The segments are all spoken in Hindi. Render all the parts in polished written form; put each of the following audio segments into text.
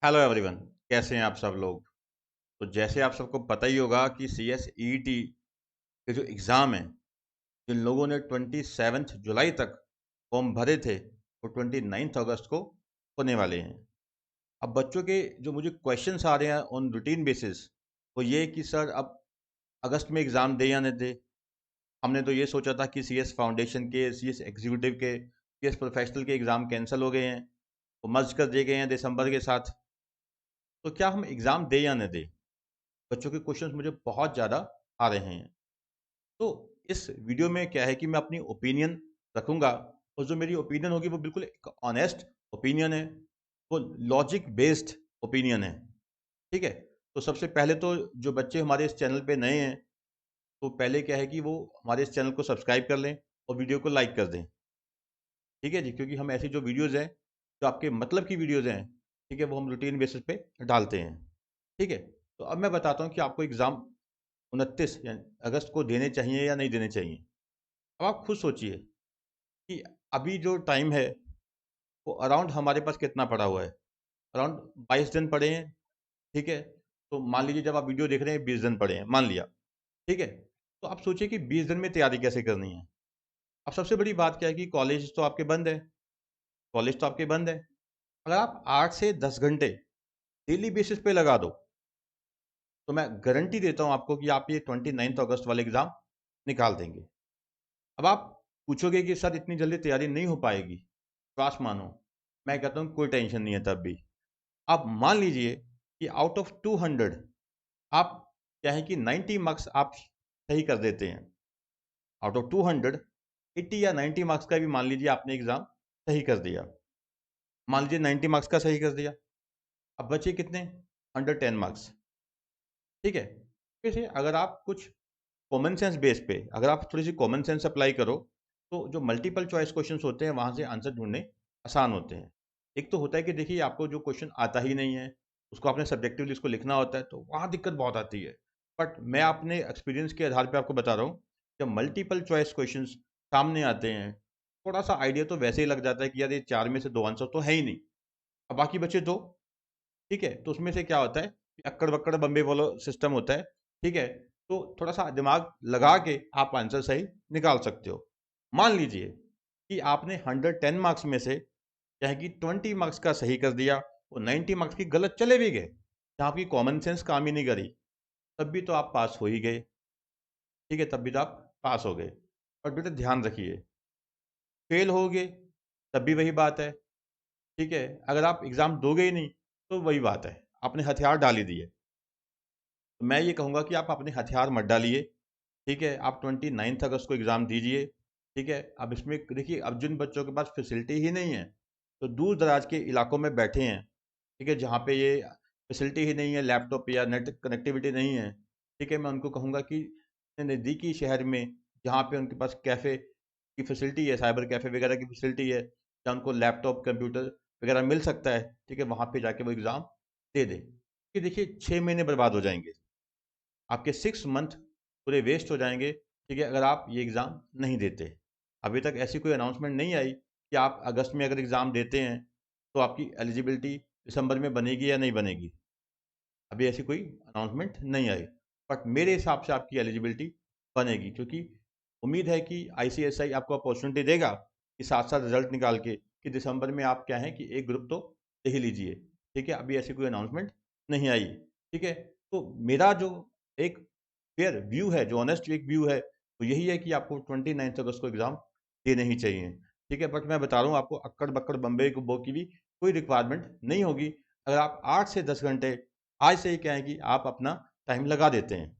हेलो एवरीवन, कैसे हैं आप सब लोग। तो जैसे आप सबको पता ही होगा कि CSEET के जो एग्ज़ाम हैं, जिन लोगों ने 27 जुलाई तक फॉर्म भरे थे वो 29 अगस्त को होने वाले हैं। अब बच्चों के जो मुझे क्वेश्चंस आ रहे हैं ऑन रूटीन बेसिस वो ये कि सर अब अगस्त में एग्ज़ाम दे या न दे। हमने तो ये सोचा था कि CS फाउंडेशन के, CS एग्जीक्यूटिव के, CS प्रोफेशनल के एग्ज़ाम कैंसिल हो गए हैं, वो मर्ज कर दिए गए हैं दिसंबर के साथ। तो क्या हम एग्ज़ाम दें या न दें? बच्चों के क्वेश्चंस मुझे बहुत ज़्यादा आ रहे हैं। तो इस वीडियो में क्या है कि मैं अपनी ओपिनियन रखूँगा और जो मेरी ओपिनियन होगी वो बिल्कुल एक ऑनेस्ट ओपिनियन है, वो लॉजिक बेस्ड ओपिनियन है, ठीक है? तो सबसे पहले तो जो बच्चे हमारे इस चैनल पे नए हैं, तो पहले क्या है कि वो हमारे इस चैनल को सब्सक्राइब कर लें और वीडियो को लाइक कर दें, ठीक है जी? क्योंकि हम ऐसी जो वीडियोज़ हैं, जो आपके मतलब की वीडियोज़ हैं, ठीक है? वो हम रूटीन बेसिस पे डालते हैं, ठीक है? तो अब मैं बताता हूँ कि आपको एग्ज़ाम 29 यानी अगस्त को देने चाहिए या नहीं देने चाहिए। अब आप खुद सोचिए कि अभी जो टाइम है वो अराउंड हमारे पास कितना पड़ा हुआ है, अराउंड 22 दिन पड़े हैं, ठीक है? तो मान लीजिए जब आप वीडियो देख रहे हैं 20 दिन पड़े हैं, मान लिया, ठीक है? तो आप सोचिए कि 20 दिन में तैयारी कैसे करनी है। अब सबसे बड़ी बात क्या है कि कॉलेज तो आपके बंद है, कॉलेज तो आपके बंद है। अगर आप 8 से 10 घंटे डेली बेसिस पे लगा दो, तो मैं गारंटी देता हूँ आपको कि आप ये 29 अगस्त वाले एग्ज़ाम निकाल देंगे। अब आप पूछोगे कि सर इतनी जल्दी तैयारी नहीं हो पाएगी, विश्वास मानो। मैं कहता हूँ कोई टेंशन नहीं है तब भी। आप मान लीजिए कि आउट ऑफ 200 आप क्या है कि 90 मार्क्स आप सही कर देते हैं। आउट ऑफ 200 80 या 90 मार्क्स का भी मान लीजिए आपने एग्ज़ाम सही कर दिया। मान लीजिए 90 मार्क्स का सही कर दिया। अब बचे कितने? 110 मार्क्स, ठीक है? वैसे अगर आप कुछ कॉमन सेंस बेस पे अगर आप थोड़ी सी कॉमन सेंस अप्लाई करो तो जो मल्टीपल चॉइस क्वेश्चंस होते हैं वहां से आंसर ढूंढने आसान होते हैं। एक तो होता है कि देखिए आपको जो क्वेश्चन आता ही नहीं है उसको आपने सब्जेक्टिवली उसको लिखना होता है तो वहाँ दिक्कत बहुत आती है। बट मैं अपने एक्सपीरियंस के आधार पे आपको बता रहा हूँ, जब मल्टीपल चॉइस क्वेश्चन सामने आते हैं थोड़ा सा आइडिया तो वैसे ही लग जाता है कि यार ये 4 में से 2 आंसर तो है ही नहीं, अब बाकी बचे 2, ठीक है? तो उसमें से क्या होता है कि अक्कड़-बक्कड़ बम्बे वाला सिस्टम होता है, ठीक है? तो थोड़ा-सा दिमाग लगा के आप आंसर सही निकाल सकते हो। मान लीजिए कि आपने 110 मार्क्स में से क्या है कि 20 मार्क्स का सही कर दिया और 90 मार्क्स की गलत चले भी गए, जहाँ आपकी कॉमन सेंस काम ही नहीं करी, तब भी तो आप पास हो ही गए, ठीक है? तब भी तो आप पास हो गए। और बेटा ध्यान रखिए, फेल होगे तब भी वही बात है, ठीक है? अगर आप एग्ज़ाम दोगे ही नहीं, तो वही बात है, आपने हथियार डाल ही दिए। तो मैं ये कहूँगा कि आप अपने हथियार मत डालिए, ठीक है? आप 29 अगस्त को एग्ज़ाम दीजिए, ठीक है? अब इसमें देखिए अब जिन बच्चों के पास फैसिलिटी ही नहीं है, तो दूर-दराज के इलाकों में बैठे हैं, ठीक है? जहाँ पे ये फैसिलिटी ही नहीं है, लैपटॉप या नेट कनेक्टिविटी नहीं है, ठीक है? मैं उनको कहूँगा कि अपने नज़दीकी शहर में जहाँ पे उनके पास कैफ़े की फैसिलिटी है, साइबर कैफ़े वगैरह की फैसिलिटी है, जहाँ उनको लैपटॉप, कंप्यूटर वगैरह मिल सकता है, ठीक है? वहाँ पे जाके वो एग्ज़ाम दे दें। कि देखिए 6 महीने बर्बाद हो जाएँगे। आपके 6 मंथ पूरे वेस्ट हो जाएँगे, ठीक है, अगर आप ये एग्ज़ाम नहीं देते। अभी तक ऐसी कोई अनाउंसमेंट नहीं आई कि आप अगस्त में अगर एग्ज़ाम देते हैं, तो आपकी एलिजिबिलिटी दिसंबर में बनेगी या नहीं बनेगी। अभी ऐसी कोई अनाउंसमेंट नहीं आई। बट मेरे हिसाब से आपकी एलिजिबिलिटी बनेगी क्योंकि उम्मीद है कि आईसीएसआई आपको अपॉर्चुनिटी देगा कि साथ-साथ रिज़ल्ट निकाल के कि दिसंबर में आप क्या है कि एक ग्रुप तो ले ही लीजिए, ठीक है? अभी ऐसी कोई अनाउंसमेंट नहीं आई, ठीक है? तो मेरा जो एक फेयर व्यू है, जो ऑनेस्ट एक व्यू है, वो यही है कि आपको 29 अगस्त को एग्ज़ाम देने ही चाहिए, ठीक है? बट मैं बता रहा हूँ आपको अक्कड़-बक्कड़ बम्बई को बो की भी कोई रिक्वायरमेंट नहीं होगी। अगर आप 8 से 10 घंटे आज से ही क्या है कि आप अपना टाइम लगा देते हैं,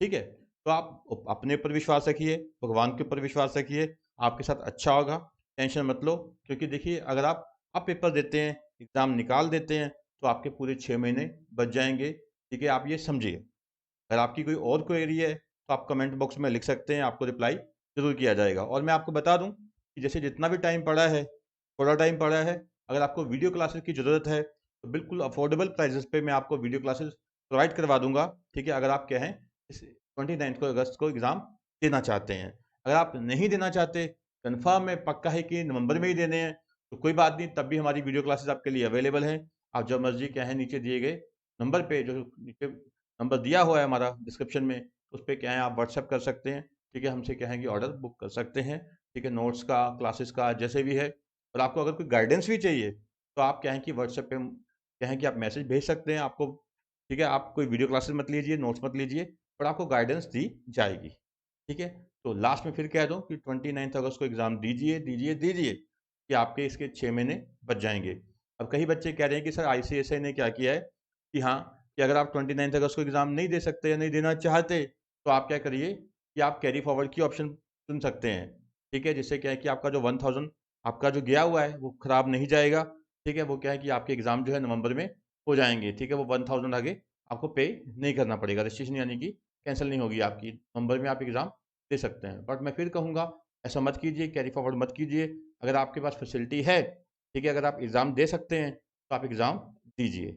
ठीक है? तो आप अपने ऊपर विश्वास रखिए, भगवान के ऊपर विश्वास रखिए, आपके साथ अच्छा होगा, टेंशन मत लो। क्योंकि देखिए अगर आप अब पेपर देते हैं, एग्ज़ाम निकाल देते हैं, तो आपके पूरे 6 महीने बच जाएँगे, ठीक है? आप ये समझिए। अगर आपकी कोई और क्वेरी है, तो आप कमेंट बॉक्स में लिख सकते हैं, आपको रिप्लाई ज़रूर किया जाएगा। और मैं आपको बता दूँ कि जैसे जितना भी टाइम पड़ा है, थोड़ा टाइम पड़ा है, अगर आपको वीडियो क्लासेस की ज़रूरत है, तो बिल्कुल अफोर्डेबल प्राइसेज़ पे मैं आपको वीडियो क्लासेस प्रोवाइड करवा दूँगा, ठीक है? अगर आप क्या है, इस 29 को अगस्त को एग्ज़ाम देना चाहते हैं। अगर आप नहीं देना चाहते, कन्फर्म है, पक्का है कि नवंबर में ही देने हैं, तो कोई बात नहीं, तब भी हमारी वीडियो क्लासेस आपके लिए अवेलेबल हैं। आप जब मर्जी क्या है नीचे दिए गए नंबर पे, जो नीचे नंबर दिया हुआ है हमारा डिस्क्रिप्शन में, उस पर क्या है आप व्हाट्सएप कर सकते हैं। ठीक है, हमसे क्या है कि ऑर्डर बुक कर सकते हैं। ठीक है, नोट्स का, क्लासेस का, जैसे भी है। और आपको अगर कोई गाइडेंस भी चाहिए तो आप क्या है कि व्हाट्सएप पे क्या है कि आप मैसेज भेज सकते हैं आपको। ठीक है, आप कोई वीडियो क्लासेस मत लीजिए, नोट्स मत लीजिए, पर आपको गाइडेंस दी जाएगी। ठीक है, तो लास्ट में फिर कह दूं कि 29 अगस्त को एग्ज़ाम दीजिए दीजिए दीजिए, कि आपके इसके 6 महीने बच जाएंगे। अब कई बच्चे कह रहे हैं कि सर आईसीएसआई ने क्या किया है कि हाँ, कि अगर आप 29 अगस्त को एग्ज़ाम नहीं दे सकते या नहीं देना चाहते, तो आप क्या करिए कि आप कैरी फॉरवर्ड की ऑप्शन चुन सकते हैं। ठीक है, जिससे क्या है कि आपका जो 1000 आपका जो गया हुआ है वो खराब नहीं जाएगा। ठीक है, वो क्या है कि आपके एग्ज़ाम जो है नवंबर में हो जाएंगे। ठीक है, वो 1000 आगे आपको पे नहीं करना पड़ेगा, रजिस्ट्रेशन यानी कि कैंसिल नहीं होगी आपकी, नवंबर में आप एग्ज़ाम दे सकते हैं। बट मैं फिर कहूँगा, ऐसा मत कीजिए, कैरी फॉरवर्ड मत कीजिए। अगर आपके पास फैसिलिटी है, ठीक है, अगर आप एग्ज़ाम दे सकते हैं, तो आप एग्ज़ाम दीजिए।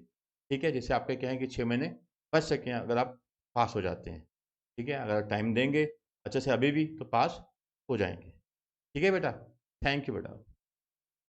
ठीक है, जिससे आपके क्या है कि 6 महीने बच सकें अगर आप पास हो जाते हैं। ठीक है, अगर टाइम देंगे अच्छे से अभी भी, तो पास हो जाएंगे। ठीक है बेटा, थैंक यू बेटा।